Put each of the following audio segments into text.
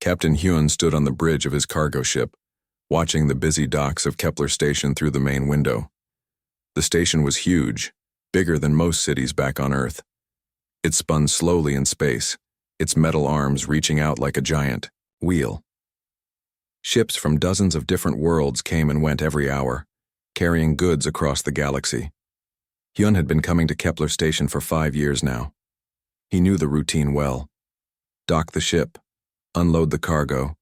Captain Hyun stood on the bridge of his cargo ship, watching the busy docks of Kepler Station through the main window. The station was huge, bigger than most cities back on Earth. It spun slowly in space, its metal arms reaching out like a giant wheel. Ships from dozens of different worlds came and went every hour, carrying goods across the galaxy. Hyun had been coming to Kepler Station for 5 years now. He knew the routine well. Dock the ship, unload the cargo,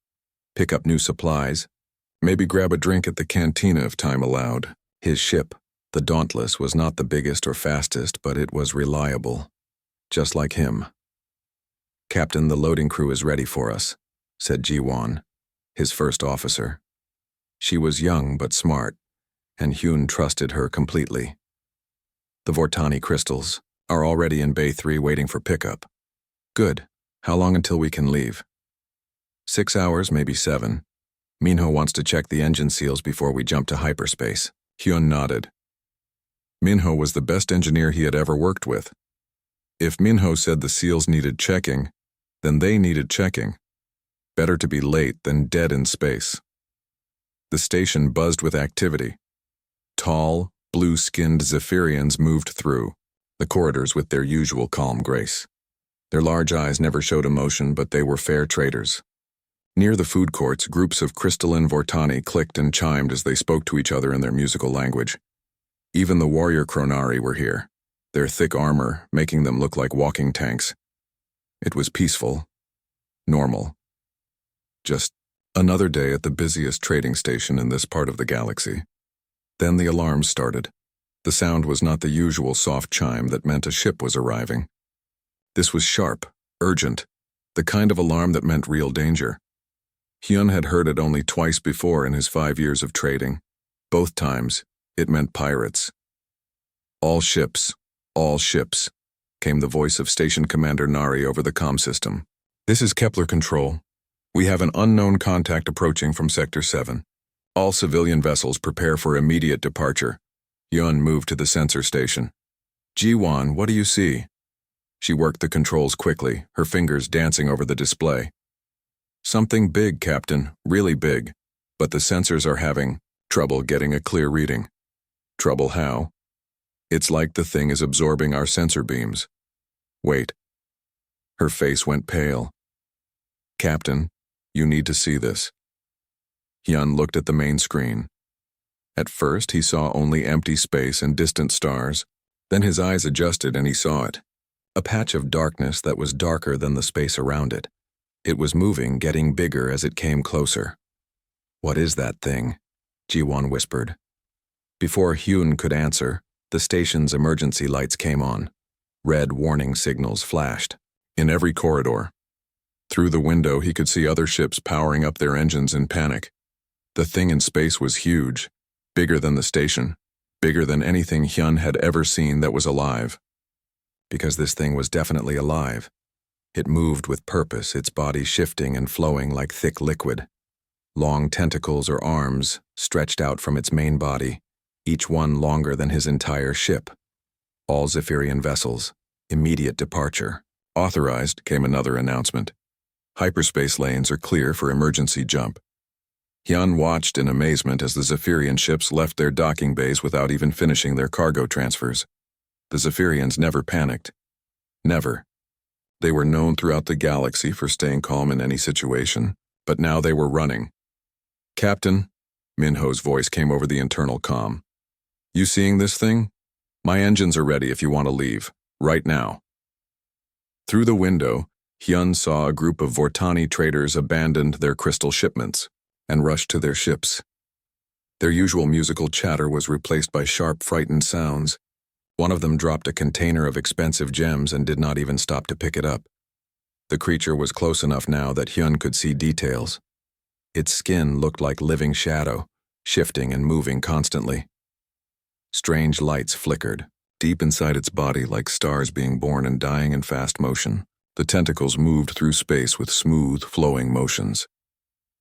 pick up new supplies, maybe grab a drink at the cantina if time allowed. His ship, the Dauntless, was not the biggest or fastest, but it was reliable. Just like him. "Captain, the loading crew is ready for us," said Ji-won, his first officer. She was young but smart, and Hyun trusted her completely. "The Vortani crystals are already in Bay 3 waiting for pickup." "Good. How long until we can leave?" 6 hours, maybe 7. Minho wants to check the engine seals before we jump to hyperspace." Hyun nodded. Minho was the best engineer he had ever worked with. If Minho said the seals needed checking, then they needed checking. Better to be late than dead in space. The station buzzed with activity. Tall, blue-skinned Zephyrians moved through, the corridors with their usual calm grace. Their large eyes never showed emotion, but they were fair traders. Near the food courts, groups of crystalline Vortani clicked and chimed as they spoke to each other in their musical language. Even the warrior Chronari were here, their thick armor making them look like walking tanks. It was peaceful, normal. Just another day at the busiest trading station in this part of the galaxy. Then the alarms started. The sound was not the usual soft chime that meant a ship was arriving. This was sharp, urgent, the kind of alarm that meant real danger. Hyun had heard it only twice before in his 5 years of trading. Both times, it meant pirates. All ships, came the voice of Station Commander Nari over the comm system. "This is Kepler Control. We have an unknown contact approaching from Sector 7. All civilian vessels prepare for immediate departure." Hyun moved to the sensor station. "Ji-won, what do you see?" She worked the controls quickly, her fingers dancing over the display. "Something big, Captain, really big, but the sensors are having trouble getting a clear reading." "Trouble how?" "It's like the thing is absorbing our sensor beams." "Wait." Her face went pale. "Captain, you need to see this." Hyun looked at the main screen. At first, he saw only empty space and distant stars. Then his eyes adjusted and he saw it. A patch of darkness that was darker than the space around it. It was moving, getting bigger as it came closer. "What is that thing?" Ji-won whispered. Before Hyun could answer, the station's emergency lights came on. Red warning signals flashed. In every corridor. Through the window, he could see other ships powering up their engines in panic. The thing in space was huge, bigger than the station, bigger than anything Hyun had ever seen that was alive. Because this thing was definitely alive. It moved with purpose, its body shifting and flowing like thick liquid. Long tentacles or arms stretched out from its main body, each one longer than his entire ship. All Zephyrian vessels, immediate departure. Authorized, came another announcement. Hyperspace lanes are clear for emergency jump. Hyun watched in amazement as the Zephyrian ships left their docking bays without even finishing their cargo transfers. The Zephyrians never panicked. Never. They were known throughout the galaxy for staying calm in any situation, but now they were running. "Captain," Minho's voice came over the internal comm. "You seeing this thing? My engines are ready if you want to leave, right now." Through the window, Hyun saw a group of Vortani traders abandoned their crystal shipments and rushed to their ships. Their usual musical chatter was replaced by sharp, frightened sounds. One of them dropped a container of expensive gems and did not even stop to pick it up. The creature was close enough now that Hyun could see details. Its skin looked like living shadow, shifting and moving constantly. Strange lights flickered, deep inside its body like stars being born and dying in fast motion. The tentacles moved through space with smooth, flowing motions.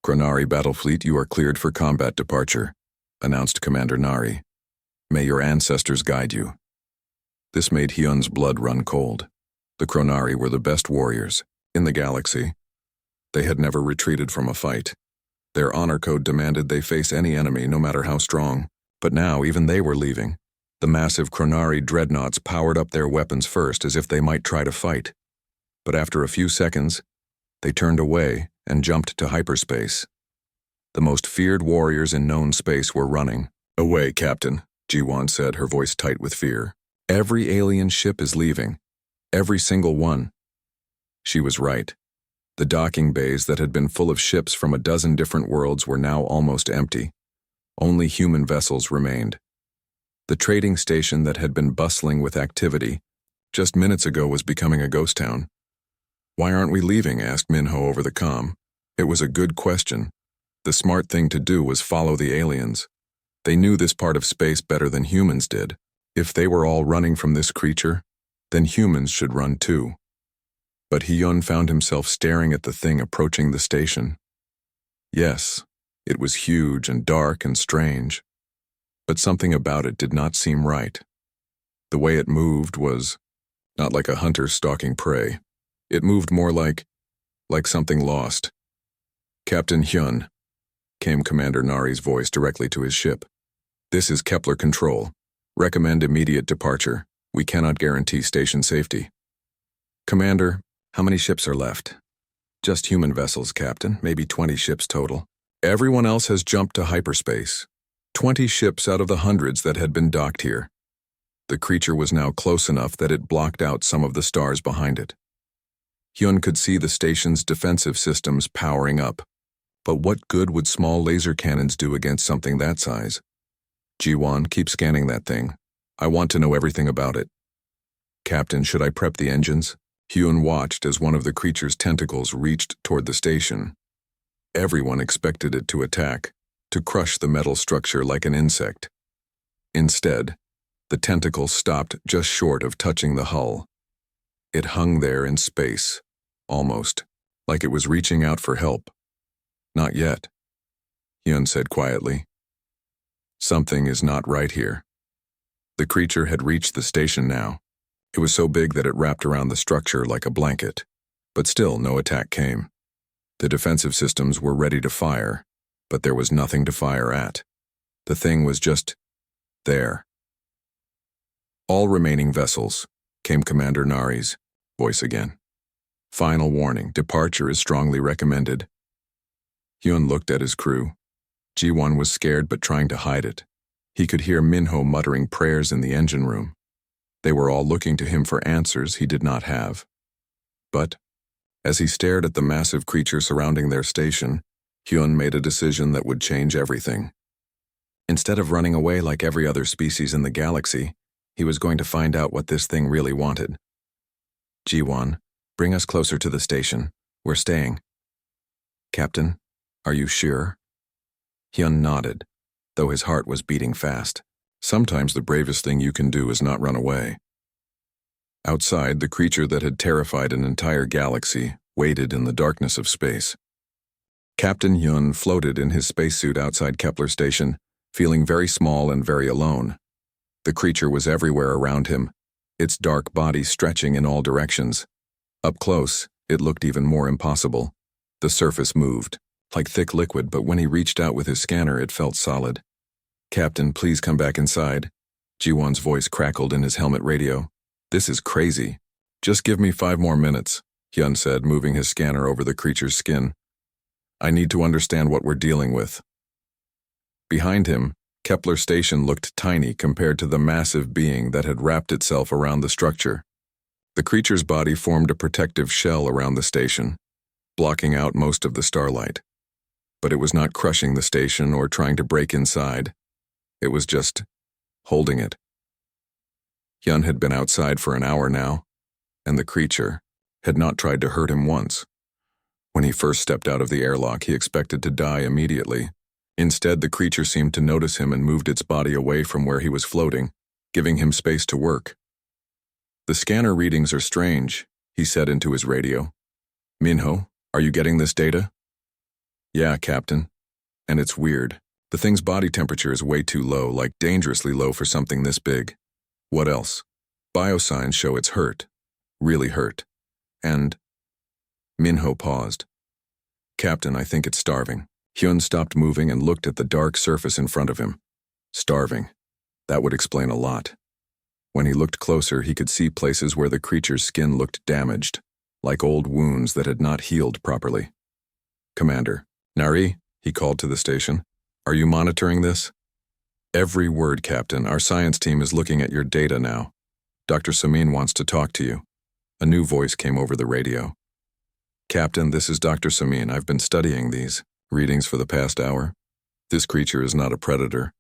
"Chronari Battlefleet, you are cleared for combat departure," announced Commander Nari. "May your ancestors guide you." This made Hyun's blood run cold. The Chronari were the best warriors in the galaxy. They had never retreated from a fight. Their honor code demanded they face any enemy, no matter how strong. But now even they were leaving. The massive Chronari dreadnoughts powered up their weapons first as if they might try to fight. But after a few seconds, they turned away and jumped to hyperspace. The most feared warriors in known space were running. "Away, Captain," Jiwan said, her voice tight with fear. "Every alien ship is leaving. Every single one." She was right. The docking bays that had been full of ships from a dozen different worlds were now almost empty. Only human vessels remained. The trading station that had been bustling with activity just minutes ago was becoming a ghost town. "Why aren't we leaving?" asked Minho over the comm. It was a good question. The smart thing to do was follow the aliens. They knew this part of space better than humans did. If they were all running from this creature, then humans should run too. But Hyun found himself staring at the thing approaching the station. Yes, it was huge and dark and strange, but something about it did not seem right. The way it moved was not like a hunter stalking prey. It moved more like something lost. "Captain Hyun," came Commander Nari's voice directly to his ship. "This is Kepler Control. Recommend immediate departure. We cannot guarantee station safety." "Commander, how many ships are left?" "Just human vessels, Captain. Maybe 20 ships total. Everyone else has jumped to hyperspace. 20 ships out of the hundreds that had been docked here." The creature was now close enough that it blocked out some of the stars behind it. Hyun could see the station's defensive systems powering up. But what good would small laser cannons do against something that size? "Jiwan, keep scanning that thing. I want to know everything about it." "Captain, should I prep the engines?" Hyun watched as one of the creature's tentacles reached toward the station. Everyone expected it to attack, to crush the metal structure like an insect. Instead, the tentacle stopped just short of touching the hull. It hung there in space, almost, like it was reaching out for help. "Not yet," Hyun said quietly. "Something is not right here." The creature had reached the station now. It was so big that it wrapped around the structure like a blanket. But still, no attack came. The defensive systems were ready to fire, but there was nothing to fire at. The thing was just there. "All remaining vessels," came Commander Nari's voice again. "Final warning, departure is strongly recommended." Hyun looked at his crew. Jiwan was scared but trying to hide it. He could hear Minho muttering prayers in the engine room. They were all looking to him for answers he did not have. But, as he stared at the massive creature surrounding their station, Hyun made a decision that would change everything. Instead of running away like every other species in the galaxy, he was going to find out what this thing really wanted. "Jiwan, bring us closer to the station. We're staying." "Captain, are you sure?" Hyun nodded, though his heart was beating fast. Sometimes the bravest thing you can do is not run away. Outside, the creature that had terrified an entire galaxy waited in the darkness of space. Captain Hyun floated in his spacesuit outside Kepler Station, feeling very small and very alone. The creature was everywhere around him, its dark body stretching in all directions. Up close, it looked even more impossible. The surface moved, like thick liquid, but when he reached out with his scanner, it felt solid. "Captain, please come back inside." Jiwan's voice crackled in his helmet radio. "This is crazy. Just give me 5 more minutes," Hyun said, moving his scanner over the creature's skin. "I need to understand what we're dealing with." Behind him, Kepler Station looked tiny compared to the massive being that had wrapped itself around the structure. The creature's body formed a protective shell around the station, blocking out most of the starlight. But it was not crushing the station or trying to break inside. It was just holding it. Hyun had been outside for an hour now, and the creature had not tried to hurt him once. When he first stepped out of the airlock, he expected to die immediately. Instead, the creature seemed to notice him and moved its body away from where he was floating, giving him space to work. "The scanner readings are strange," he said into his radio. "Minho, are you getting this data?" "Yeah, Captain. And it's weird. The thing's body temperature is way too low, like dangerously low for something this big." "What else?" "Biosigns show it's hurt. Really hurt. And..." Minho paused. Captain, I think it's starving. Hyun stopped moving and looked at the dark surface in front of him. Starving. That would explain a lot. When he looked closer, he could see places where the creature's skin looked damaged, like old wounds that had not healed properly. Commander, Nari, he called to the station. Are you monitoring this? Every word, Captain. Our science team is looking at your data now. Dr. Samin wants to talk to you. A new voice came over the radio. Captain, this is Dr. Samin. I've been studying these readings for the past hour. This creature is not a predator.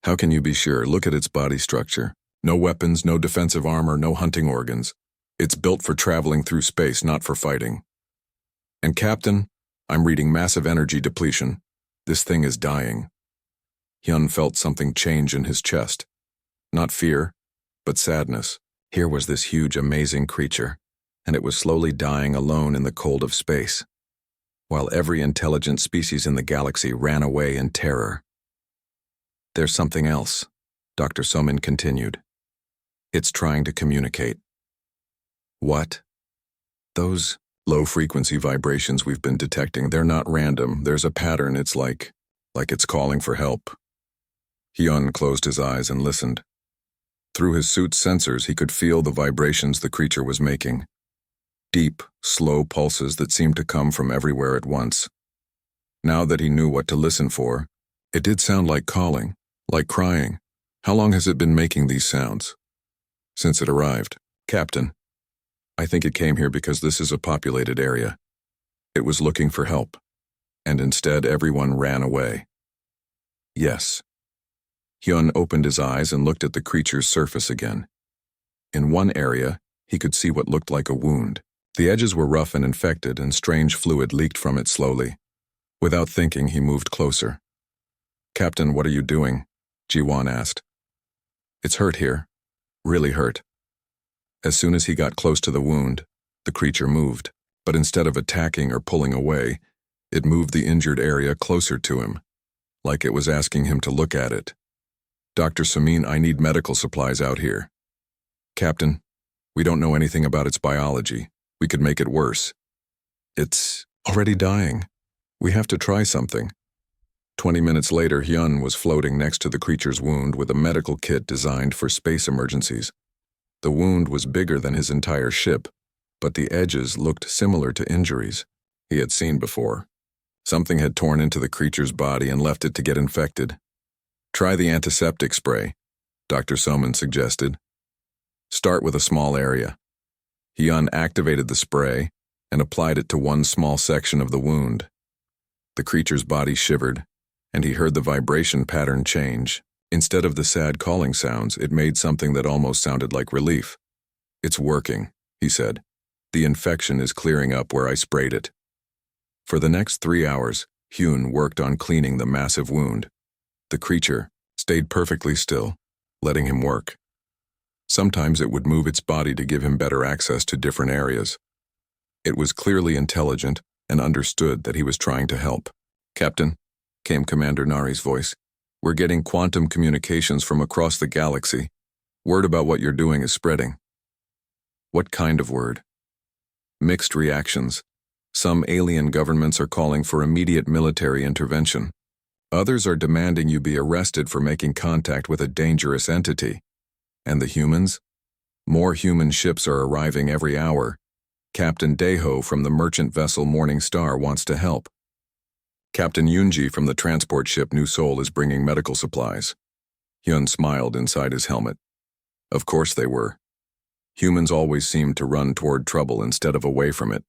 How can you be sure? Look at its body structure. No weapons, no defensive armor, no hunting organs. It's built for traveling through space, not for fighting. And Captain, I'm reading massive energy depletion. This thing is dying. Hyun felt something change in his chest. Not fear, but sadness. Here was this huge, amazing creature, and it was slowly dying alone in the cold of space, while every intelligent species in the galaxy ran away in terror. There's something else, Dr. Somin continued. It's trying to communicate. What? Those low-frequency vibrations we've been detecting, they're not random. There's a pattern. It's like it's calling for help. Hyun closed his eyes and listened. Through his suit's sensors, he could feel the vibrations the creature was making. Deep, slow pulses that seemed to come from everywhere at once. Now that he knew what to listen for, it did sound like calling, like crying. How long has it been making these sounds? Since it arrived. Captain, I think it came here because this is a populated area. It was looking for help, and instead everyone ran away. Yes. Hyun opened his eyes and looked at the creature's surface again. In one area, he could see what looked like a wound. The edges were rough and infected, and strange fluid leaked from it slowly. Without thinking, he moved closer. Captain, what are you doing? Ji-won asked. It's hurt here. Really hurt. As soon as he got close to the wound, the creature moved, but instead of attacking or pulling away, it moved the injured area closer to him, like it was asking him to look at it. Dr. Samin, I need medical supplies out here. Captain, we don't know anything about its biology. We could make it worse. It's already dying. We have to try something. 20 minutes later, Hyun was floating next to the creature's wound with a medical kit designed for space emergencies. The wound was bigger than his entire ship, but the edges looked similar to injuries he had seen before. Something had torn into the creature's body and left it to get infected. Try the antiseptic spray, Dr. Somin suggested. Start with a small area. Hyun activated the spray and applied it to one small section of the wound. The creature's body shivered, and he heard the vibration pattern change. Instead of the sad calling sounds, it made something that almost sounded like relief. It's working, he said. The infection is clearing up where I sprayed it. For the next 3 hours, Hyun worked on cleaning the massive wound. The creature stayed perfectly still, letting him work. Sometimes it would move its body to give him better access to different areas. It was clearly intelligent and understood that he was trying to help. Captain, came Commander Nari's voice, we're getting quantum communications from across the galaxy. Word about what you're doing is spreading. What kind of word? Mixed reactions. Some alien governments are calling for immediate military intervention. Others are demanding you be arrested for making contact with a dangerous entity. And the humans? More human ships are arriving every hour. Captain Daeho from the merchant vessel Morning Star wants to help. Captain Yoonji from the transport ship New Seoul is bringing medical supplies. Hyun smiled inside his helmet. Of course they were. Humans always seemed to run toward trouble instead of away from it.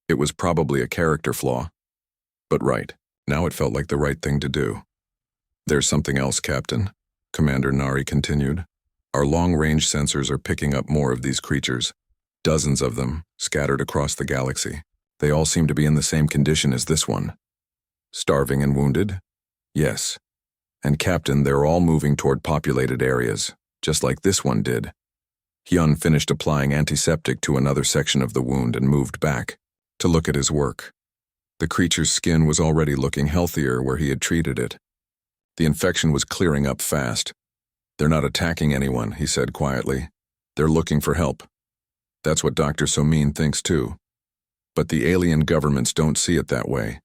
It was probably a character flaw. But right, now it felt like the right thing to do. There's something else, Captain, Commander Nari continued. Our long-range sensors are picking up more of these creatures. Dozens of them, scattered across the galaxy. They all seem to be in the same condition as this one. Starving and wounded? Yes. And Captain, they're all moving toward populated areas, just like this one did. Hyun finished applying antiseptic to another section of the wound and moved back to look at his work. The creature's skin was already looking healthier where he had treated it. The infection was clearing up fast. They're not attacking anyone, he said quietly. They're looking for help. That's what Dr. Somin thinks too. But the alien governments don't see it that way.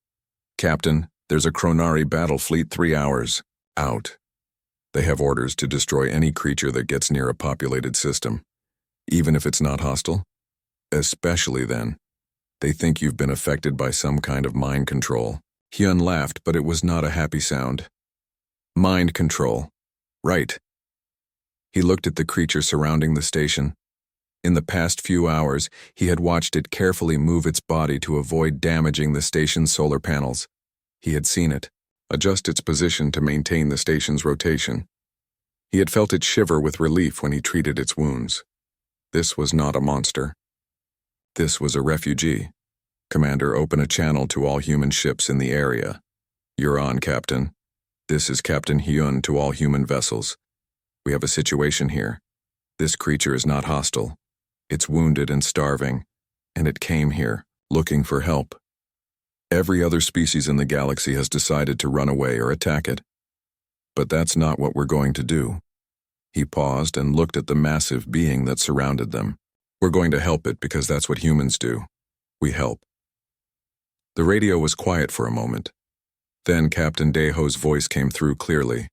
Captain, there's a Chronari battle fleet 3 hours out. They have orders to destroy any creature that gets near a populated system, even if it's not hostile. Especially then. They think you've been affected by some kind of mind control. Hyun laughed, but it was not a happy sound. Mind control. Right. He looked at the creature surrounding the station. In the past few hours, he had watched it carefully move its body to avoid damaging the station's solar panels. He had seen it adjust its position to maintain the station's rotation. He had felt it shiver with relief when he treated its wounds. This was not a monster. This was a refugee. Commander, open a channel to all human ships in the area. You're on, Captain. This is Captain Hyun to all human vessels. We have a situation here. This creature is not hostile. It's wounded and starving, and it came here, looking for help. Every other species in the galaxy has decided to run away or attack it. But that's not what we're going to do. He paused and looked at the massive being that surrounded them. We're going to help it because that's what humans do. We help. The radio was quiet for a moment. Then Captain Daeho's voice came through clearly.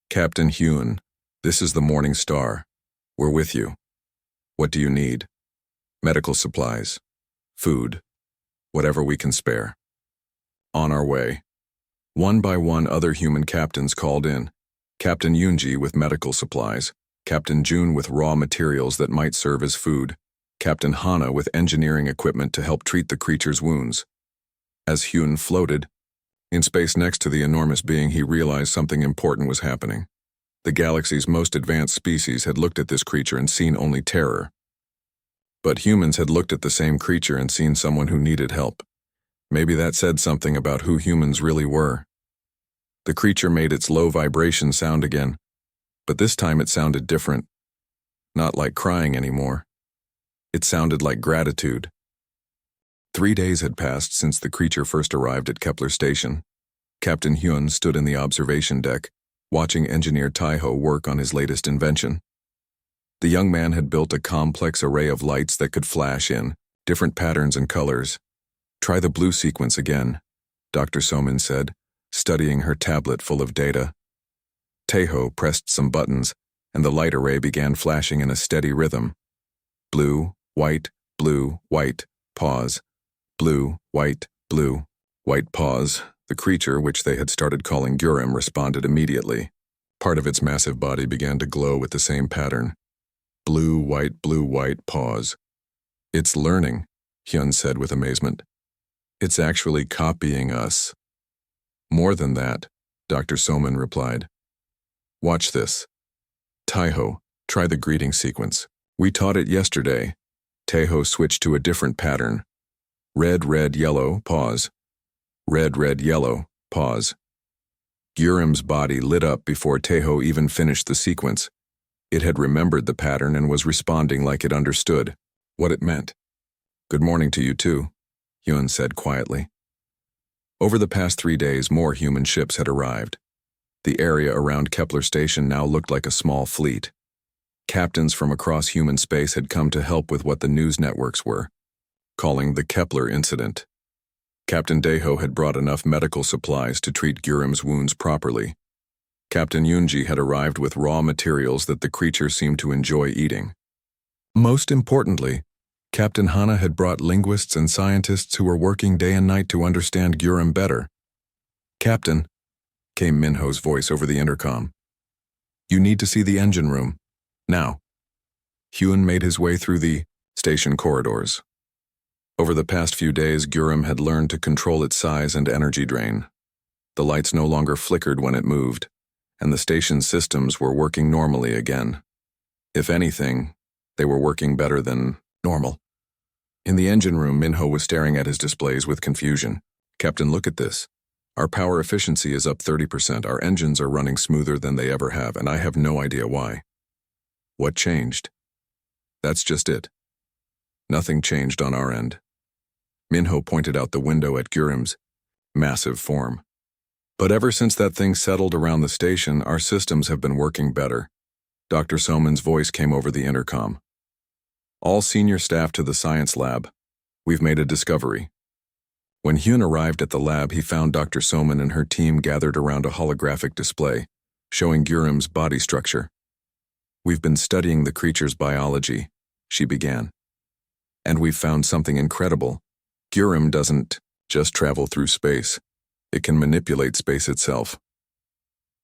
Captain Hyun, this is the Morning Star. We're with you. What do you need? Medical supplies. Food. Whatever we can spare. On our way. One by one, other human captains called in. Captain Yoonji with medical supplies. Captain Jun with raw materials that might serve as food. Captain Hana with engineering equipment to help treat the creature's wounds. As Hyun floated, in space next to the enormous being, he realized something important was happening. The galaxy's most advanced species had looked at this creature and seen only terror. But humans had looked at the same creature and seen someone who needed help. Maybe that said something about who humans really were. The creature made its low vibration sound again, but this time it sounded different. Not like crying anymore. It sounded like gratitude. 3 days had passed since the creature first arrived at Kepler Station. Captain Hyun stood in the observation deck, watching engineer Taiho work on his latest invention. The young man had built a complex array of lights that could flash in different patterns and colors. Try the blue sequence again, Dr. Somin said, studying her tablet full of data. Taiho pressed some buttons, and the light array began flashing in a steady rhythm. Blue, white, pause. Blue, white, pause. The creature, which they had started calling Gurim, responded immediately. Part of its massive body began to glow with the same pattern. Blue, white, pause. It's learning, Hyun said with amazement. It's actually copying us. More than that, Dr. Somin replied. Watch this. Taiho, try the greeting sequence. We taught it yesterday. Taiho switched to a different pattern. Red, yellow, pause. Red, yellow, pause. Gurim's body lit up before Taiho even finished the sequence. It had remembered the pattern and was responding like it understood what it meant. Good morning to you too, Hyun said quietly. Over the past 3 days, more human ships had arrived. The area around Kepler Station now looked like a small fleet. Captains from across human space had come to help with what the news networks were calling the Kepler incident. Captain Daeho had brought enough medical supplies to treat Gurim's wounds properly. Captain Yoonji had arrived with raw materials that the creature seemed to enjoy eating. Most importantly, Captain Hana had brought linguists and scientists who were working day and night to understand Gurim better. Captain, came Minho's voice over the intercom. You need to see the engine room. Now. Hyun made his way through the station corridors. Over the past few days, Gurim had learned to control its size and energy drain. The lights no longer flickered when it moved, and the station's systems were working normally again. If anything, they were working better than normal. In the engine room, Minho was staring at his displays with confusion. Captain, look at this. Our power efficiency is up 30%. Our engines are running smoother than they ever have, and I have no idea why. What changed? That's just it. Nothing changed on our end. Minho pointed out the window at Gurim's massive form. But ever since that thing settled around the station, our systems have been working better. Dr. Somin's voice came over the intercom. All senior staff to the science lab. We've made a discovery. When Hyun arrived at the lab, he found Dr. Soman and her team gathered around a holographic display, showing Gurim's body structure. We've been studying the creature's biology, she began. And we've found something incredible. Gurim doesn't just travel through space. It can manipulate space itself.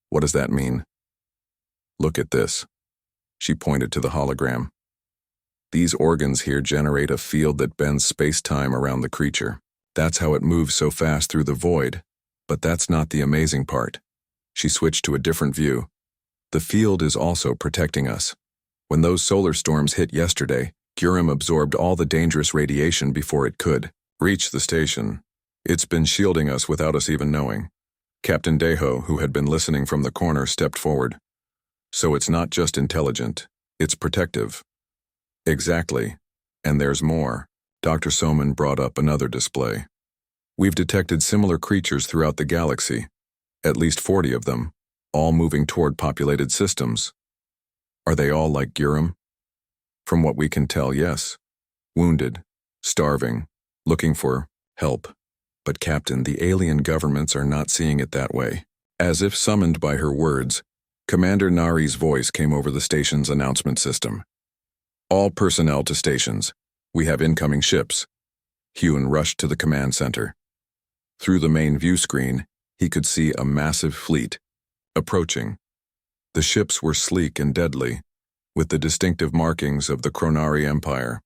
What does that mean? Look at this. She pointed to the hologram. These organs here generate a field that bends space-time around the creature. That's how it moves so fast through the void. But that's not the amazing part. She switched to a different view. The field is also protecting us. When those solar storms hit yesterday, Gurim absorbed all the dangerous radiation before it could reach the station. It's been shielding us without us even knowing. Captain Daeho, who had been listening from the corner, stepped forward. So it's not just intelligent, it's protective. Exactly. And there's more. Dr. Soman brought up another display. We've detected similar creatures throughout the galaxy, at least 40 of them, all moving toward populated systems. Are they all like Gurim? From what we can tell, yes. Wounded, starving, looking for help. But Captain, the alien governments are not seeing it that way. As if summoned by her words, Commander Nari's voice came over the station's announcement system. All personnel to stations. We have incoming ships. Hyun rushed to the command center. Through the main view screen, he could see a massive fleet approaching. The ships were sleek and deadly, with the distinctive markings of the Kronari Empire.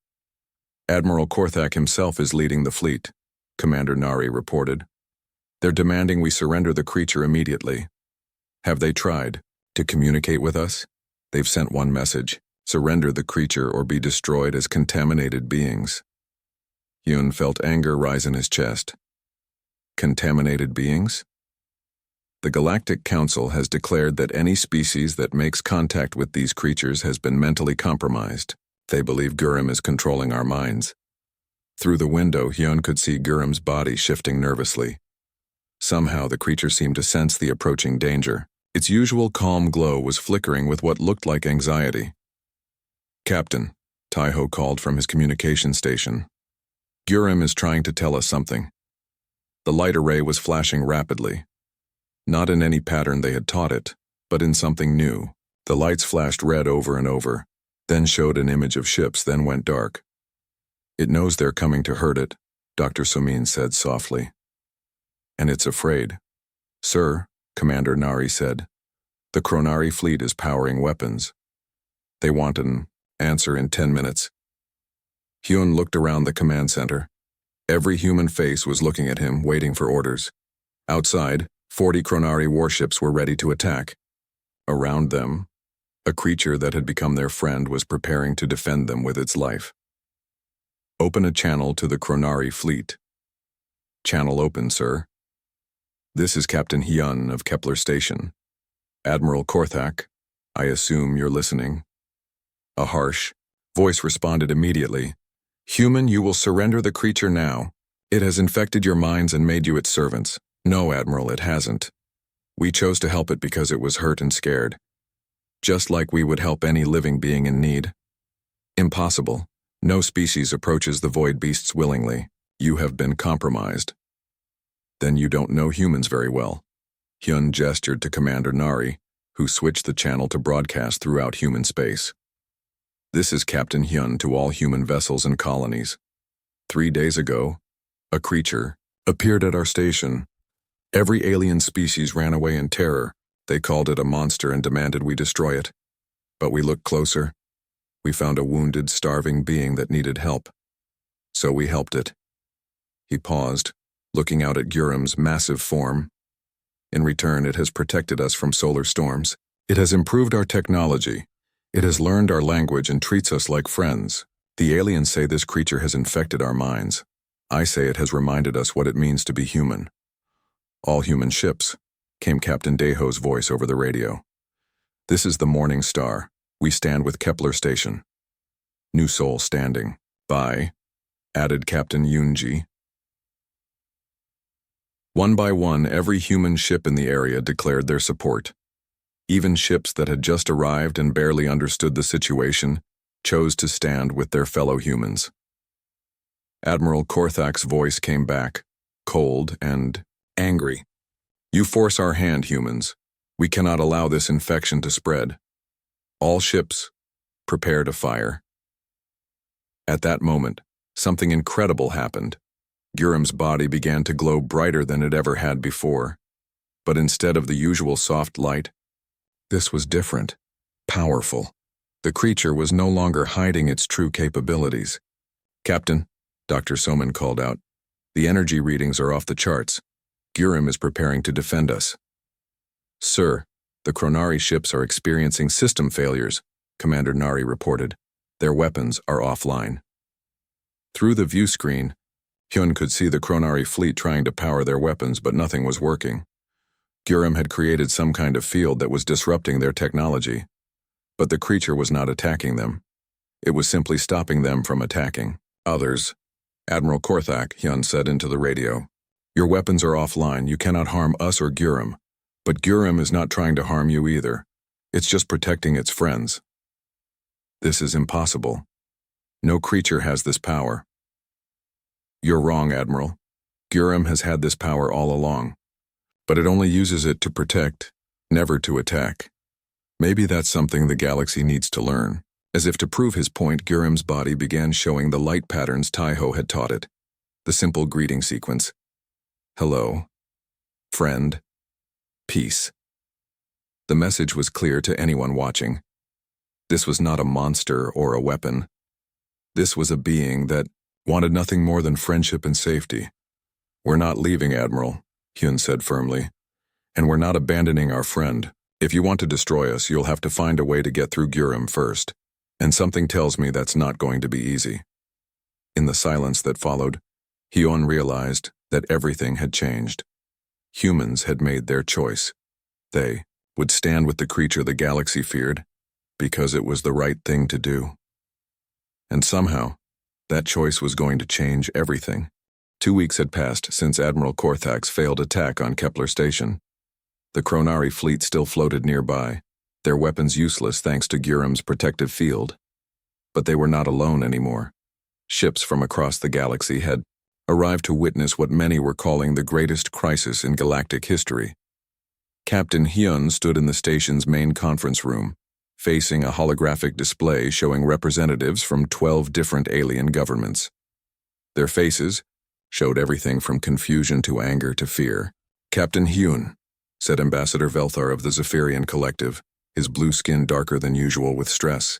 Admiral Korthak himself is leading the fleet, Commander Nari reported. They're demanding we surrender the creature immediately. Have they tried to communicate with us? They've sent one message: surrender the creature or be destroyed as contaminated beings. Hyun felt anger rise in his chest. Contaminated beings? The Galactic Council has declared that any species that makes contact with these creatures has been mentally compromised. They believe Gurim is controlling our minds. Through the window, Hyun could see Gurim's body shifting nervously. Somehow the creature seemed to sense the approaching danger. Its usual calm glow was flickering with what looked like anxiety. Captain, Taiho called from his communication station. Gurim is trying to tell us something. The light array was flashing rapidly. Not in any pattern they had taught it, but in something new. The lights flashed red over and over, then showed an image of ships, then went dark. It knows they're coming to hurt it, Dr. Somin said softly. And it's afraid. Sir, Commander Nari said, the Kronari fleet is powering weapons. They want an answer in 10 minutes. Hyun looked around the command center. Every human face was looking at him, waiting for orders. Outside, 40 Kronari warships were ready to attack. Around them, a creature that had become their friend was preparing to defend them with its life. Open a channel to the Kronari fleet. Channel open, sir. This is Captain Hyun of Kepler Station. Admiral Korthak, I assume you're listening. A harsh voice responded immediately. Human, you will surrender the creature now. It has infected your minds and made you its servants. No, Admiral, it hasn't. We chose to help it because it was hurt and scared. Just like we would help any living being in need. Impossible. No species approaches the void beasts willingly. You have been compromised. Then you don't know humans very well. Hyun gestured to Commander Nari, who switched the channel to broadcast throughout human space. This is Captain Hyun to all human vessels and colonies. 3 days ago, a creature appeared at our station. Every alien species ran away in terror. They called it a monster and demanded we destroy it. But we looked closer. We found a wounded, starving being that needed help. So we helped it. He paused, looking out at Gurim's massive form. In return, it has protected us from solar storms. It has improved our technology. It has learned our language and treats us like friends. The aliens say this creature has infected our minds. I say it has reminded us what it means to be human. All human ships, came Captain Daeho's voice over the radio. This is the Morning Star. We stand with Kepler Station. New Soul standing. By, added Captain Yoonji. One by one, every human ship in the area declared their support. Even ships that had just arrived and barely understood the situation chose to stand with their fellow humans. Admiral Korthak's voice came back, cold and angry. You force our hand, humans. We cannot allow this infection to spread. All ships, prepare to fire. At that moment, something incredible happened. Guram's body began to glow brighter than it ever had before. But instead of the usual soft light, this was different, powerful. The creature was no longer hiding its true capabilities. Captain, Dr. Soman called out, the energy readings are off the charts. Guram is preparing to defend us. Sir, the Kronari ships are experiencing system failures, Commander Nari reported. Their weapons are offline. Through the view screen, Hyun could see the Kronari fleet trying to power their weapons, but nothing was working. Guram had created some kind of field that was disrupting their technology. But the creature was not attacking them. It was simply stopping them from attacking others. Admiral Korthak, Hyun said into the radio. Your weapons are offline. You cannot harm us or Guram. But Guram is not trying to harm you either. It's just protecting its friends. This is impossible. No creature has this power. You're wrong, Admiral. Guram has had this power all along. But it only uses it to protect, never to attack. Maybe that's something the galaxy needs to learn. As if to prove his point, Guram's body began showing the light patterns Taiho had taught it. The simple greeting sequence. Hello. Friend. Peace. The message was clear to anyone watching. This was not a monster or a weapon. This was a being that wanted nothing more than friendship and safety. We're not leaving, Admiral, Hyun said firmly. And we're not abandoning our friend. If you want to destroy us, you'll have to find a way to get through Guram first. And something tells me that's not going to be easy. In the silence that followed, Hyun realized that everything had changed. Humans had made their choice. They would stand with the creature the galaxy feared, because it was the right thing to do. And somehow, that choice was going to change everything. 2 weeks had passed since Admiral Korthak's failed attack on Kepler Station. The Kronari fleet still floated nearby, their weapons useless thanks to Guram's protective field. But they were not alone anymore. Ships from across the galaxy had arrived to witness what many were calling the greatest crisis in galactic history. Captain Hyun stood in the station's main conference room, facing a holographic display showing representatives from 12 different alien governments. Their faces showed everything from confusion to anger to fear. Captain Hyun, said Ambassador Velthar of the Zephyrian Collective, his blue skin darker than usual with stress.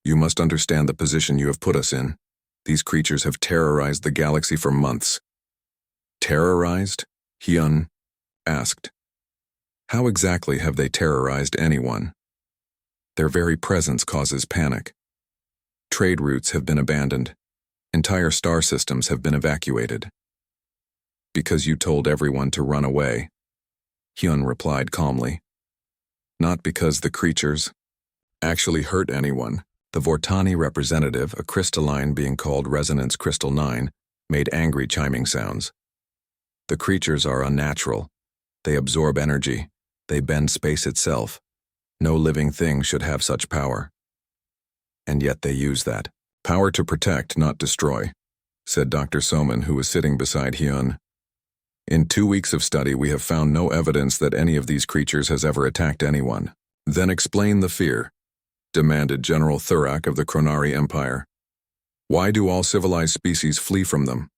You must understand the position you have put us in. These creatures have terrorized the galaxy for months. Terrorized? Hyun asked. How exactly have they terrorized anyone? Their very presence causes panic. Trade routes have been abandoned. Entire star systems have been evacuated. Because you told everyone to run away, Hyun replied calmly. Not because the creatures actually hurt anyone. The Vortani representative, a crystalline being called Resonance Crystal 9, made angry chiming sounds. The creatures are unnatural. They absorb energy. They bend space itself. No living thing should have such power. And yet they use that. Power to protect, not destroy, said Dr. Soman, who was sitting beside Hyun. In 2 weeks of study, we have found no evidence that any of these creatures has ever attacked anyone. Then explain the fear, demanded General Thurak of the Kronari Empire. Why do all civilized species flee from them?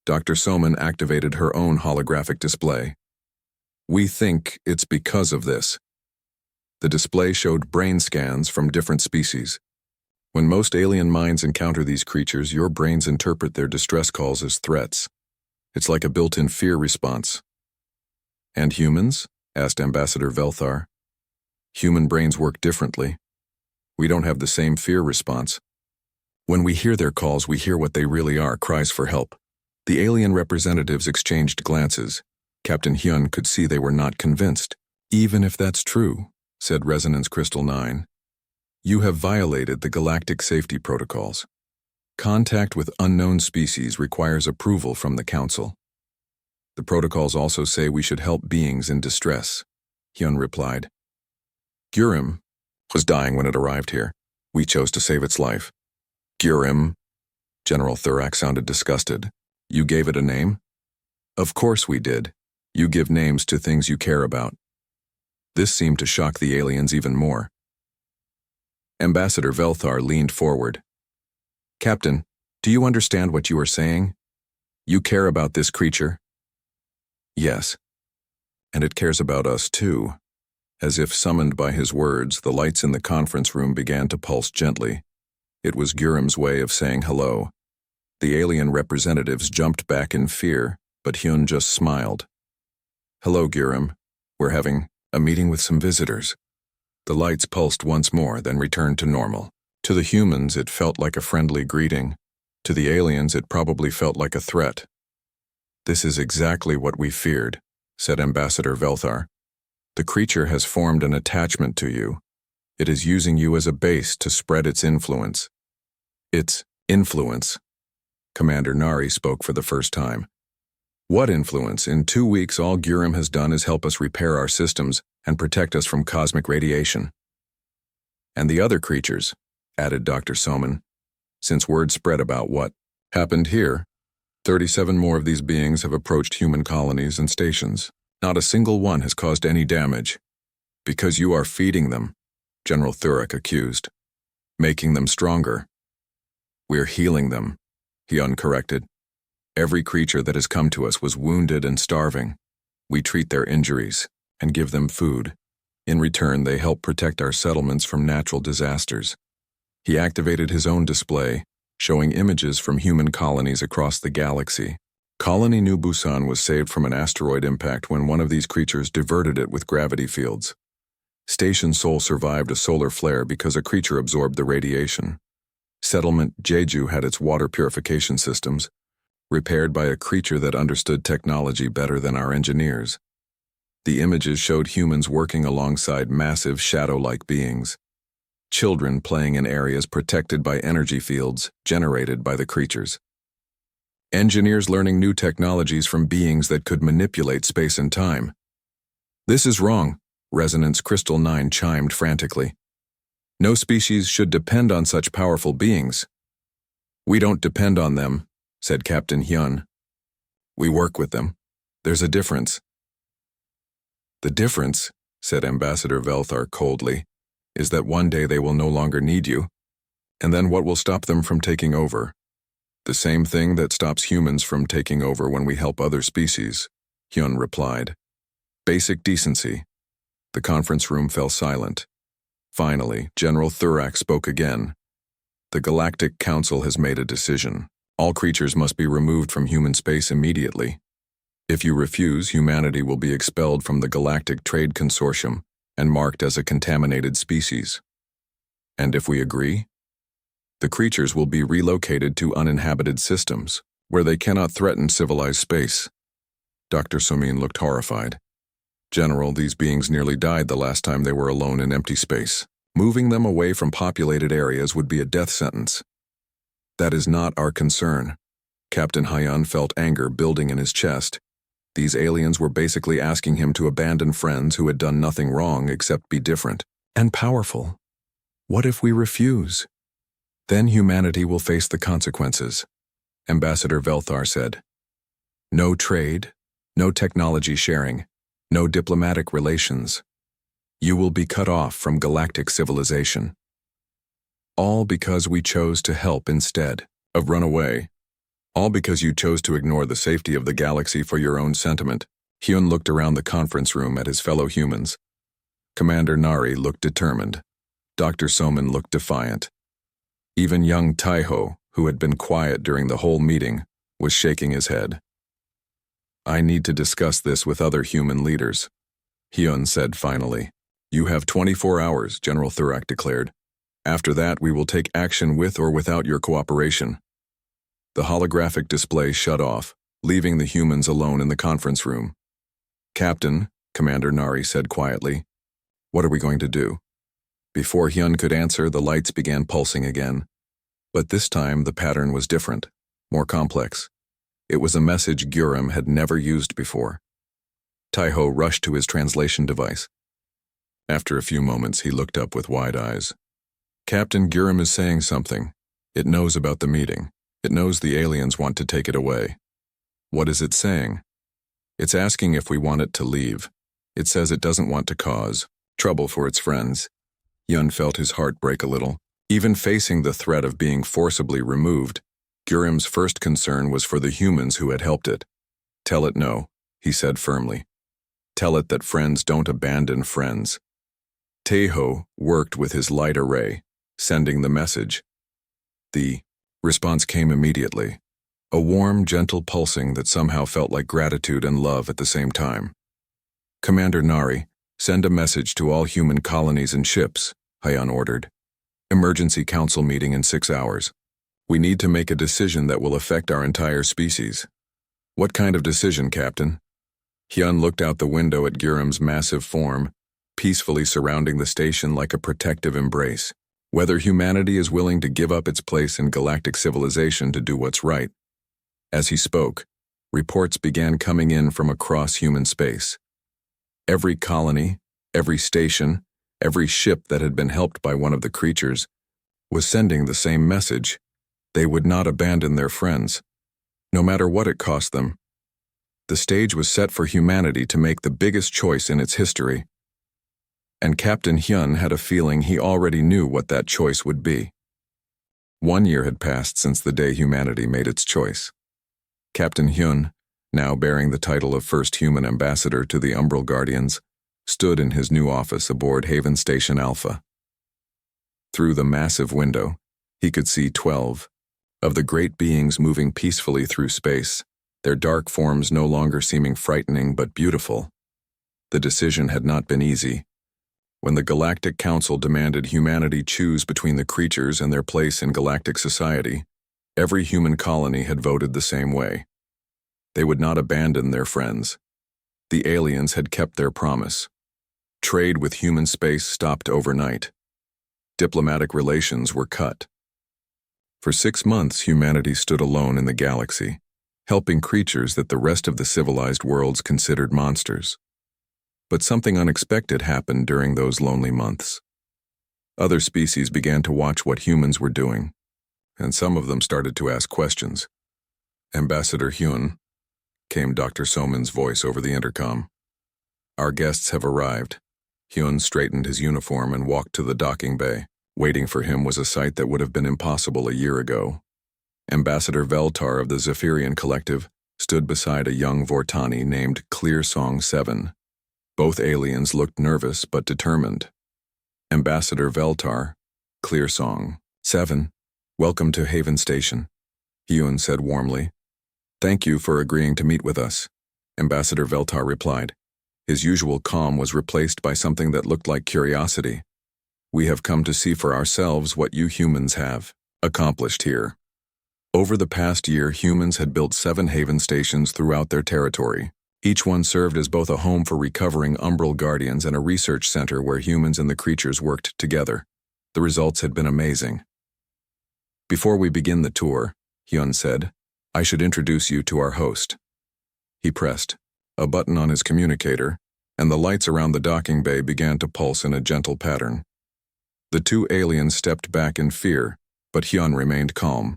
Dr. Soman activated her own holographic display. We think it's because of this. The display showed brain scans from different species. When most alien minds encounter these creatures, your brains interpret their distress calls as threats. It's like a built-in fear response. And humans? Asked Ambassador Velthar. Human brains work differently. We don't have the same fear response. When we hear their calls, we hear what they really are, cries for help. The alien representatives exchanged glances. Captain Hyun could see they were not convinced. Even if that's true, said Resonance Crystal 9, you have violated the galactic safety protocols. Contact with unknown species requires approval from the Council. The protocols also say we should help beings in distress, Hyun replied. Guram was dying when it arrived here. We chose to save its life. Guram? General Thurak sounded disgusted. You gave it a name? Of course we did. You give names to things you care about. This seemed to shock the aliens even more. Ambassador Velthar leaned forward. Captain, do you understand what you are saying? You care about this creature? Yes. And it cares about us too. As if summoned by his words, the lights in the conference room began to pulse gently. It was Gurim's way of saying hello. The alien representatives jumped back in fear, but Hyun just smiled. Hello, Gurim. We're having a meeting with some visitors. The lights pulsed once more, then returned to normal. To the humans, it felt like a friendly greeting. To the aliens, it probably felt like a threat. This is exactly what we feared, said Ambassador Velthar. The creature has formed an attachment to you. It is using you as a base to spread its influence. Its influence. Commander Nari spoke for the first time. What influence? In 2 weeks, all Gurim has done is help us repair our systems and protect us from cosmic radiation. And the other creatures, added Dr. Soman, since word spread about what happened here. 37 more of these beings have approached human colonies and stations. Not a single one has caused any damage. Because you are feeding them, General Thurak accused. Making them stronger. We're healing them, Hyun corrected. Every creature that has come to us was wounded and starving. We treat their injuries and give them food. In return, they help protect our settlements from natural disasters. He activated his own display, showing images from human colonies across the galaxy. Colony New Busan was saved from an asteroid impact when one of these creatures diverted it with gravity fields. Station Seoul survived a solar flare because a creature absorbed the radiation. Settlement Jeju had its water purification systems repaired by a creature that understood technology better than our engineers. The images showed humans working alongside massive shadow-like beings. Children playing in areas protected by energy fields generated by the creatures. Engineers learning new technologies from beings that could manipulate space and time. This is wrong, Resonance Crystal 9 chimed frantically. No species should depend on such powerful beings. We don't depend on them, said Captain Hyun. We work with them. There's a difference. The difference, said Ambassador Velthar coldly, is that one day they will no longer need you. And then what will stop them from taking over? The same thing that stops humans from taking over when we help other species, Hyun replied. Basic decency. The conference room fell silent. Finally, General Thurak spoke again. The Galactic Council has made a decision. All creatures must be removed from human space immediately. If you refuse, humanity will be expelled from the Galactic Trade Consortium and marked as a contaminated species. And if we agree? The creatures will be relocated to uninhabited systems, where they cannot threaten civilized space. Dr. Somin looked horrified. General, these beings nearly died the last time they were alone in empty space. Moving them away from populated areas would be a death sentence. That is not our concern. Captain Hyun felt anger building in his chest. These aliens were basically asking him to abandon friends who had done nothing wrong except be different and powerful. What if we refuse? Then humanity will face the consequences, Ambassador Velthar said. No trade, no technology sharing, no diplomatic relations. You will be cut off from galactic civilization. All because we chose to help instead of run away. All because you chose to ignore the safety of the galaxy for your own sentiment. Hyun looked around the conference room at his fellow humans. Commander Nari looked determined. Dr. Soman looked defiant. Even young Taiho, who had been quiet during the whole meeting, was shaking his head. I need to discuss this with other human leaders, Hyun said finally. You have 24 hours, General Thurak declared. After that, we will take action with or without your cooperation. The holographic display shut off, leaving the humans alone in the conference room. Captain, Commander Nari said quietly, what are we going to do? Before Hyun could answer, the lights began pulsing again. But this time, the pattern was different, more complex. It was a message Gurim had never used before. Taiho rushed to his translation device. After a few moments, he looked up with wide eyes. Captain Gurim is saying something. It knows about the meeting. It knows the aliens want to take it away. What is it saying? It's asking if we want it to leave. It says it doesn't want to cause trouble for its friends. Yun felt his heart break a little. Even facing the threat of being forcibly removed, Gurim's first concern was for the humans who had helped it. Tell it no, he said firmly. Tell it that friends don't abandon friends. Teho worked with his light array, sending the message. The response came immediately. A warm, gentle pulsing that somehow felt like gratitude and love at the same time. Commander Nari, send a message to all human colonies and ships, Hyun ordered. Emergency council meeting in 6 hours. We need to make a decision that will affect our entire species. What kind of decision, Captain? Hyun looked out the window at Gurim's massive form, peacefully surrounding the station like a protective embrace. Whether humanity is willing to give up its place in galactic civilization to do what's right. As he spoke, reports began coming in from across human space. Every colony, every station, every ship that had been helped by one of the creatures was sending the same message. They would not abandon their friends, no matter what it cost them. The stage was set for humanity to make the biggest choice in its history, and Captain Hyun had a feeling he already knew what that choice would be. 1 year had passed since the day humanity made its choice. Captain Hyun, now bearing the title of first human ambassador to the Umbral Guardians, stood in his new office aboard Haven Station Alpha. Through the massive window, he could see 12 of the great beings moving peacefully through space, their dark forms no longer seeming frightening but beautiful. The decision had not been easy. When the Galactic Council demanded humanity choose between the creatures and their place in galactic society, every human colony had voted the same way. They would not abandon their friends. The aliens had kept their promise. Trade with human space stopped overnight. Diplomatic relations were cut. For 6 months, humanity stood alone in the galaxy, helping creatures that the rest of the civilized worlds considered monsters. But something unexpected happened during those lonely months. Other species began to watch what humans were doing, and some of them started to ask questions. Ambassador Hyun, came Dr. Soman's voice over the intercom. Our guests have arrived. Hyun straightened his uniform and walked to the docking bay. Waiting for him was a sight that would have been impossible a year ago. Ambassador Veltar of the Zephyrian Collective stood beside a young Vortani named Clear Song 7. Both aliens looked nervous but determined. Ambassador Veltar, Clear Song 7, welcome to Haven Station, Hyun said warmly. Thank you for agreeing to meet with us, Ambassador Veltar replied. His usual calm was replaced by something that looked like curiosity. We have come to see for ourselves what you humans have accomplished here. Over the past year, humans had built 7 Haven stations throughout their territory. Each one served as both a home for recovering Umbral Guardians and a research center where humans and the creatures worked together. The results had been amazing. Before we begin the tour, Hyun said, I should introduce you to our host. He pressed a button on his communicator, and the lights around the docking bay began to pulse in a gentle pattern. The 2 aliens stepped back in fear, but Hyun remained calm.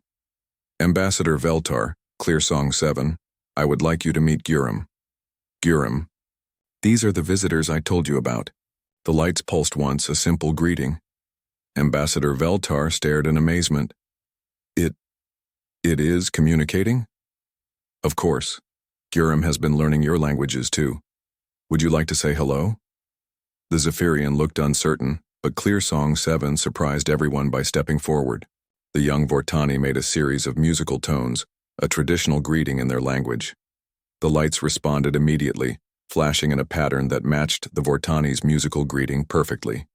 Ambassador Veltar, Clear Song 7, I would like you to meet Gurim. Gurim. These are the visitors I told you about. The lights pulsed once, a simple greeting. Ambassador Veltar stared in amazement. It is communicating? Of course. Gurim has been learning your languages too. Would you like to say hello? The Zephyrian looked uncertain, but Clear Song 7 surprised everyone by stepping forward. The young Vortani made a series of musical tones, a traditional greeting in their language. The lights responded immediately, flashing in a pattern that matched the Vortani's musical greeting perfectly.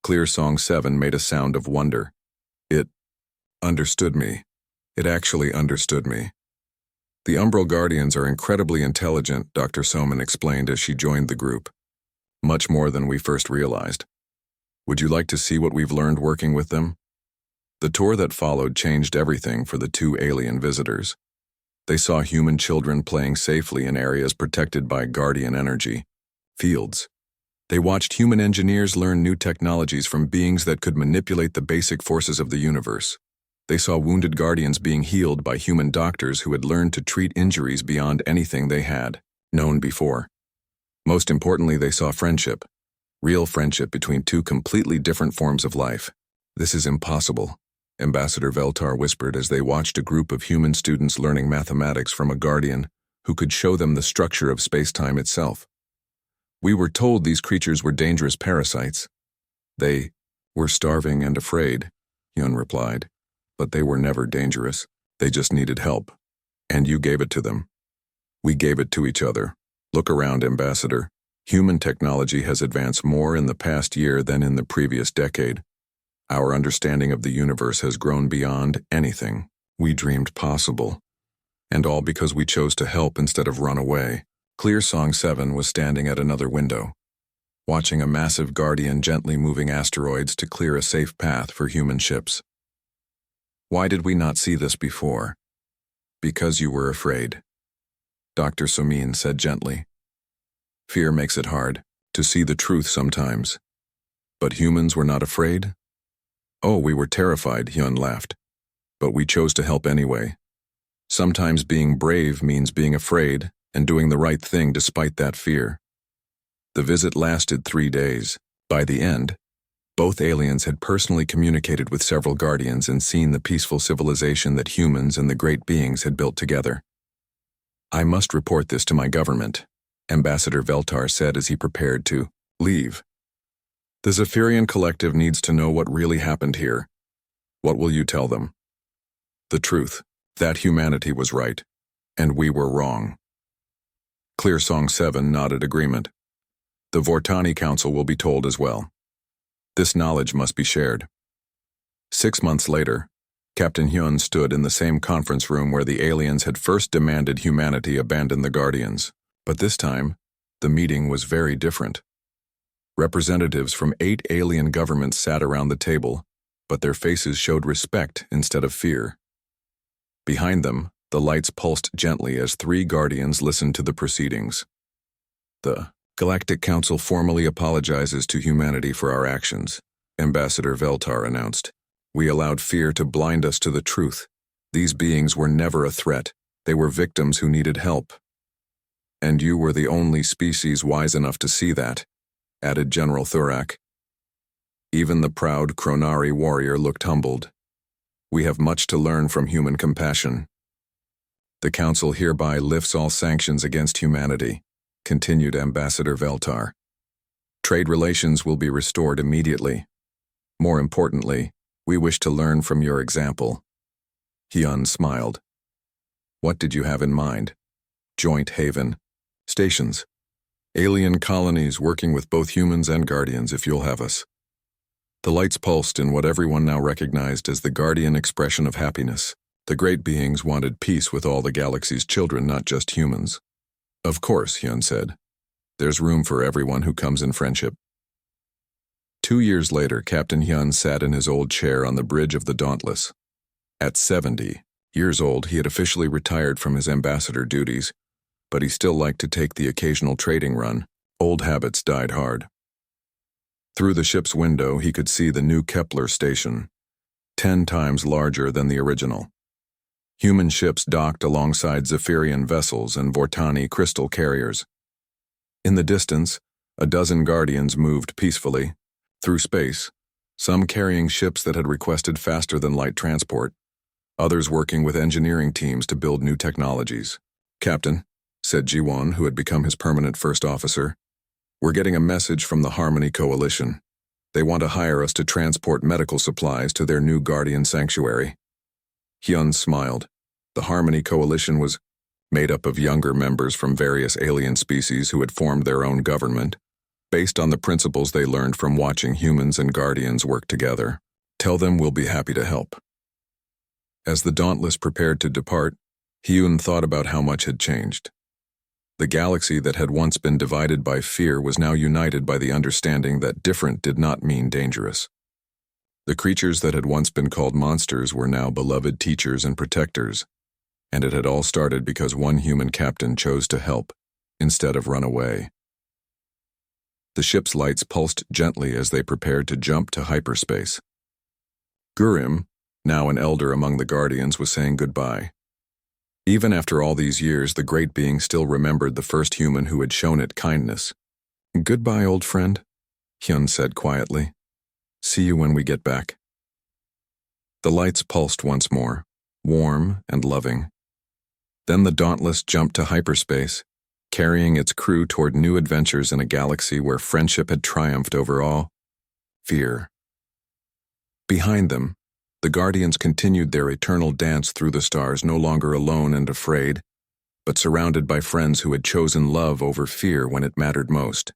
Clear Song 7 made a sound of wonder. It understood me. It actually understood me. The Umbral Guardians are incredibly intelligent, Dr. Soman explained as she joined the group. Much more than we first realized. Would you like to see what we've learned working with them? The tour that followed changed everything for the 2 alien visitors. They saw human children playing safely in areas protected by Guardian energy fields. They watched human engineers learn new technologies from beings that could manipulate the basic forces of the universe. They saw wounded guardians being healed by human doctors who had learned to treat injuries beyond anything they had known before. Most importantly, they saw friendship, real friendship between two completely different forms of life. "This is impossible," Ambassador Veltar whispered as they watched a group of human students learning mathematics from a guardian who could show them the structure of space-time itself. "We were told these creatures were dangerous parasites." "They were starving and afraid," Hyun replied. "But they were never dangerous. They just needed help. And you gave it to them." "We gave it to each other. Look around, Ambassador. Human technology has advanced more in the past year than in the previous decade. Our understanding of the universe has grown beyond anything we dreamed possible. And all because we chose to help instead of run away." Clear Song 7 was standing at another window, watching a massive guardian gently moving asteroids to clear a safe path for human ships. "Why did we not see this before?" "Because you were afraid," Dr. Somin said gently. "Fear makes it hard to see the truth sometimes. But humans were not afraid?" "Oh, we were terrified," Hyun laughed. "But we chose to help anyway. Sometimes being brave means being afraid and doing the right thing despite that fear." The visit lasted 3 days. By the end, both aliens had personally communicated with several guardians and seen the peaceful civilization that humans and the great beings had built together. "I must report this to my government," Ambassador Veltar said as he prepared to leave. "The Zephyrian Collective needs to know what really happened here. What will you tell them?" "The truth, that humanity was right, and we were wrong." Clear Song 7 nodded agreement. "The Vortani Council will be told as well. This knowledge must be shared." 6 months later, Captain Hyun stood in the same conference room where the aliens had first demanded humanity abandon the Guardians. But this time, the meeting was very different. Representatives from 8 alien governments sat around the table, but their faces showed respect instead of fear. Behind them, the lights pulsed gently as 3 guardians listened to the proceedings. "The Galactic Council formally apologizes to humanity for our actions," Ambassador Veltar announced. "We allowed fear to blind us to the truth. These beings were never a threat. They were victims who needed help. And you were the only species wise enough to see that," added General Thurak. Even the proud Kronari warrior looked humbled. "We have much to learn from human compassion. The Council hereby lifts all sanctions against humanity," continued Ambassador Veltar. "Trade relations will be restored immediately. More importantly, we wish to learn from your example." Hyun smiled. "What did you have in mind?" "Joint haven. Stations. Alien colonies working with both humans and guardians if you'll have us." The lights pulsed in what everyone now recognized as the guardian expression of happiness. The great beings wanted peace with all the galaxy's children, not just humans. "Of course," Hyun said. "There's room for everyone who comes in friendship." 2 years later, Captain Hyun sat in his old chair on the bridge of the Dauntless. At 70 years old, he had officially retired from his ambassador duties, but he still liked to take the occasional trading run. Old habits died hard. Through the ship's window, he could see the new Kepler station, 10 times larger than the original. Human ships docked alongside Zephyrian vessels and Vortani crystal carriers. In the distance, a dozen Guardians moved peacefully through space, some carrying ships that had requested faster-than-light transport, others working with engineering teams to build new technologies. "Captain," said Jiwon, who had become his permanent first officer, "we're getting a message from the Harmony Coalition. They want to hire us to transport medical supplies to their new Guardian sanctuary." Hyun smiled. The Harmony Coalition was made up of younger members from various alien species who had formed their own government, based on the principles they learned from watching humans and Guardians work together. "Tell them we'll be happy to help." As the Dauntless prepared to depart, Hyun thought about how much had changed. The galaxy that had once been divided by fear was now united by the understanding that different did not mean dangerous. The creatures that had once been called monsters were now beloved teachers and protectors, and it had all started because one human captain chose to help instead of run away. The ship's lights pulsed gently as they prepared to jump to hyperspace. Gurim, Now an elder among the Guardians was saying goodbye. Even after all these years, the great being still remembered the first human who had shown it kindness. "Goodbye, old friend," Hyun said quietly. "See you when we get back." The lights pulsed once more, warm and loving. Then the Dauntless jumped to hyperspace, carrying its crew toward new adventures in a galaxy where friendship had triumphed over all fear. Behind them, the Guardians continued their eternal dance through the stars, no longer alone and afraid, but surrounded by friends who had chosen love over fear when it mattered most.